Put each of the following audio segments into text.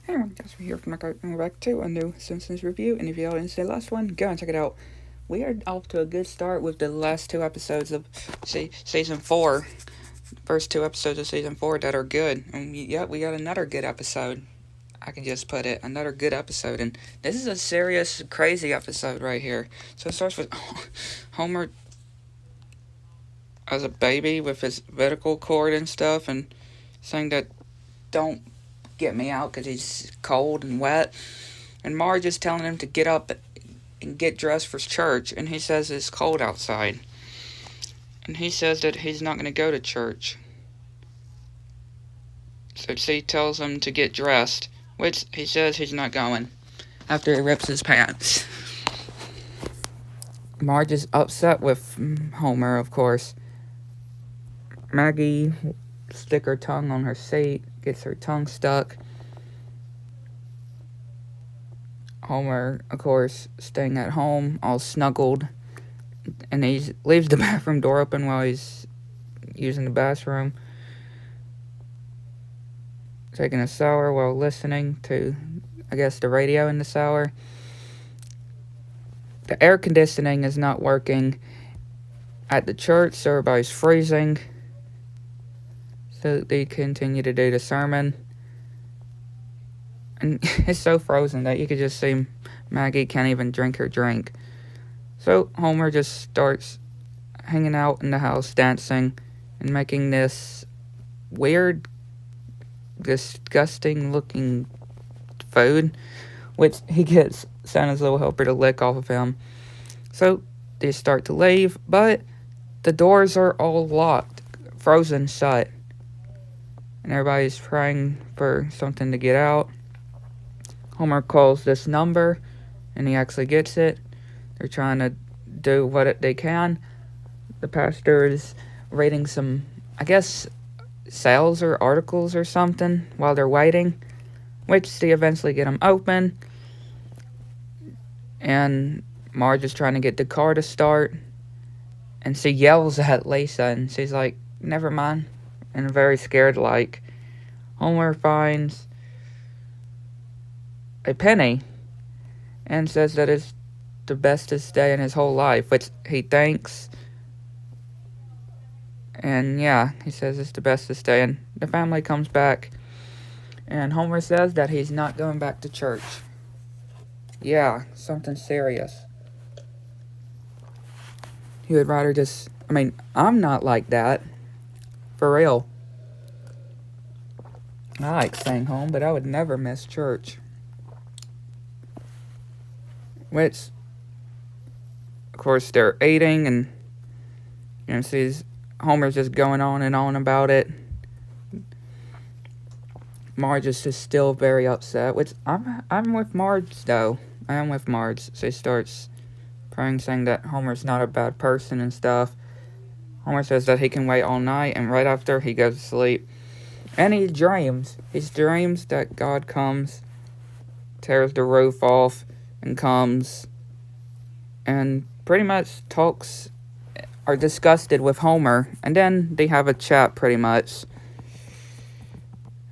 Anyway, guys, we're here from we're back to a new Simpsons review. And if y'all didn't see the last one, go and check it out. We are off to a good start with the last two episodes of season 4. First two episodes of season 4 that are good. And yeah, we got another good episode. I can just put it, another good episode. And this is a serious, crazy episode right here. So it starts with Homer as a baby with his umbilical cord and stuff, and saying that don't get me out because he's cold and wet. And Marge is telling him to get up and get dressed for church, and he says it's cold outside. And he says that he's not going to go to church. So she tells him to get dressed, which he says he's not going, after he rips his pants. Marge is upset with Homer, of course. Maggie sticks her tongue on her seat, gets her tongue stuck. Homer, of course, staying at home, all snuggled, and he leaves the bathroom door open while he's using the bathroom, taking a shower while listening to, I guess, the radio in the shower. The air conditioning is not working at the church, so everybody's freezing. So they continue to do the sermon. And it's so frozen that you could just see Maggie can't even drink her drink. So Homer just starts hanging out in the house, dancing, and making this weird, disgusting looking food, which he gets Santa's little helper to lick off of him. So they start to leave, but the doors are all locked, frozen shut, and everybody's praying for something to get out. Homer calls this number, and he actually gets it. They're trying to do what they can. The pastor is reading some, I guess, sales or articles or something while they're waiting, which they eventually get them open. And Marge is trying to get the car to start, and she yells at Lisa, and she's like, never mind, and very scared like. Homer finds a penny and says that it's the bestest day in his whole life, which he thanks. And yeah, he says it's the bestest day, and the family comes back, and Homer says that he's not going back to church. Yeah, something serious. He would rather just, I'm not like that. For real. I like staying home, but I would never miss church. Which, of course, they're eating, and sees Homer's just going on and on about it. Marge is just still very upset, which I'm with Marge, though. I am with Marge. She starts praying, saying that Homer's not a bad person and stuff. Homer says that he can wait all night, and right after, he goes to sleep. And he dreams. He dreams that God comes, tears the roof off, and comes, and pretty much talks, are disgusted with Homer, and then they have a chat pretty much.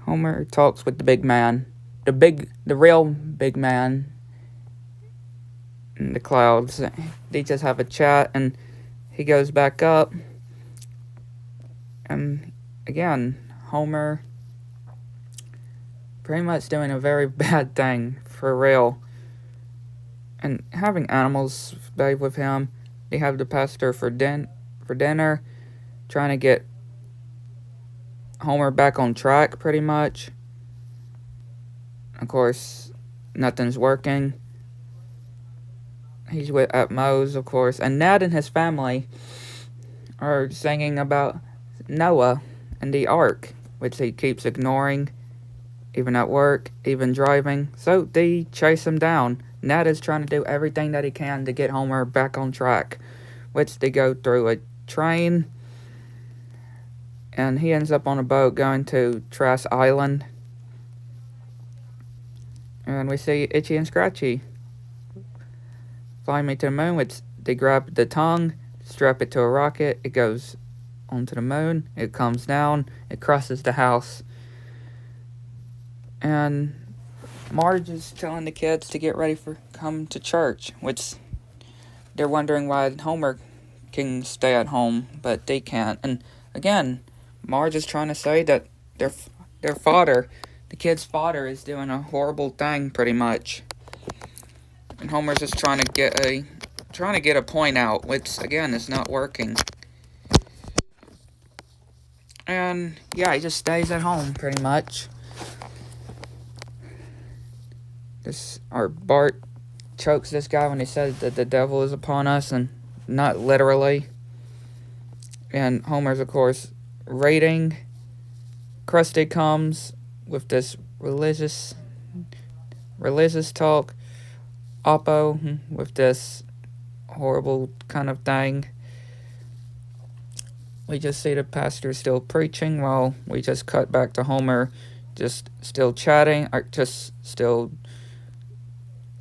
Homer talks with the big man, the real big man in the clouds. They just have a chat, and he goes back up, and again, Homer pretty much doing a very bad thing, for real. And having animals bathe with him. They have the pastor for dinner, trying to get Homer back on track, pretty much. Of course, nothing's working. He's at Moe's, of course, and Ned and his family are singing about Noah and the ark, which he keeps ignoring, even at work, even driving. So they chase him down. Ned is trying to do everything that he can to get Homer back on track, which they go through a train, and he ends up on a boat going to Trash Island. And we see Itchy and Scratchy fly me to the moon, which they grab the tongue, strap it to a rocket, it goes onto the moon, it comes down, it crosses the house. And Marge is telling the kids to get ready for come to church, which they're wondering why Homer can stay at home, but they can't. And again, Marge is trying to say that their father, the kid's father, is doing a horrible thing, pretty much. And Homer's just trying to get a point out, which again is not working. And yeah, he just stays at home, pretty much. Bart chokes this guy when he says that the devil is upon us, and not literally. And Homer's, of course, raiding. Krusty comes with this religious talk. Oppo with this horrible kind of thing. We just see the pastor still preaching while we just cut back to Homer just still chatting, or just still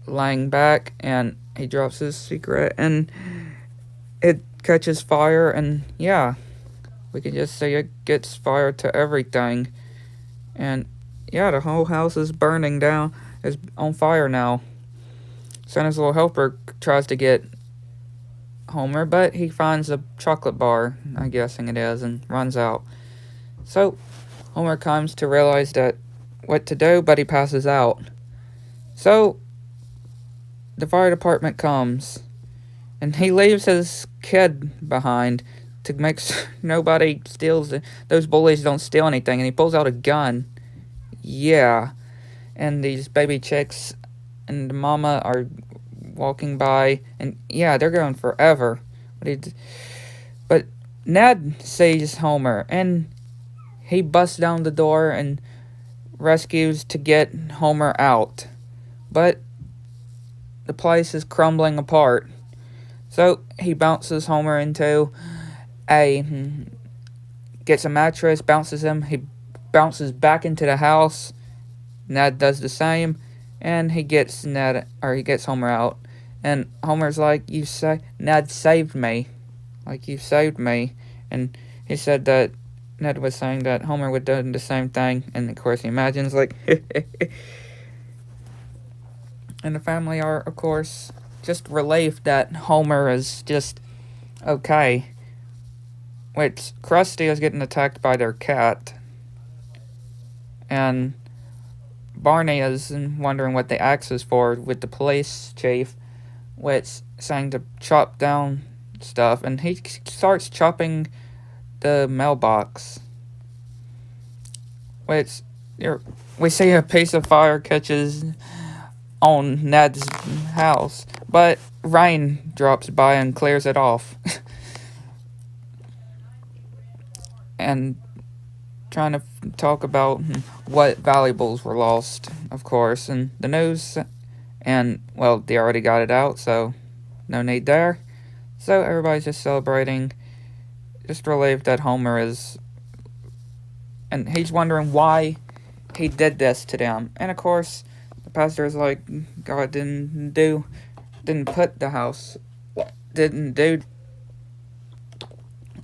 lying back, and he drops his cigarette and it catches fire, and yeah, we can just say it gets fire to everything. And yeah, the whole house is burning down, is on fire now. Santa's little helper tries to get Homer, but he finds a chocolate bar, I'm guessing it is, and runs out. So Homer comes to realize that what to do, but he passes out. So the fire department comes, and he leaves his kid behind to make sure nobody steals it. Those bullies don't steal anything, and he pulls out a gun. Yeah. And these baby chicks and the mama are walking by, and yeah, they're going forever. But Ned sees Homer, and he busts down the door and rescues to get Homer out. But the place is crumbling apart. So he bounces Homer into gets a mattress, bounces him. He bounces back into the house. Ned does the same, and he gets Homer out. And Homer's like, Ned saved me. Like, you saved me. And he said that Ned was saying that Homer would do the same thing. And of course he imagines, like, and the family are, of course, just relieved that Homer is just okay. Which, Krusty is getting attacked by their cat. And Barney is wondering what the axe is for with the police chief, which saying to chop down stuff, and he starts chopping the mailbox. Which we see a piece of fire catches on Ned's house, but rain drops by and clears it off. And trying to talk about what valuables were lost, of course, in the news. And, well, they already got it out, so no need there. So everybody's just celebrating, just relieved that Homer is... And he's wondering why he did this to them. And, of course, the pastor is like, God didn't do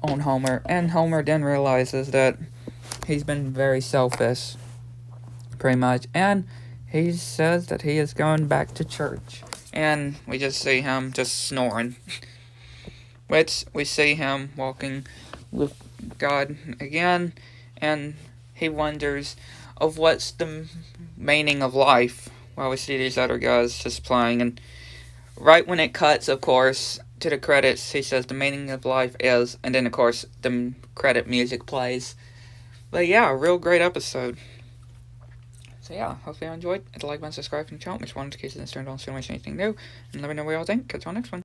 on Homer. And Homer then realizes that he's been very selfish, pretty much. And he says that he is going back to church. And we just see him just snoring. Which we see him walking with God again. And he wonders of what's the meaning of life. While we see these other guys just playing. And right when it cuts, of course, to the credits, he says the meaning of life is. And then, of course, the credit music plays. But yeah, a real great episode. So yeah, hopefully you enjoyed. Hit the like button, subscribe to the channel, which one of the cases is turned on so you don't miss anything new. And let me know what y'all think. Catch y'all next one.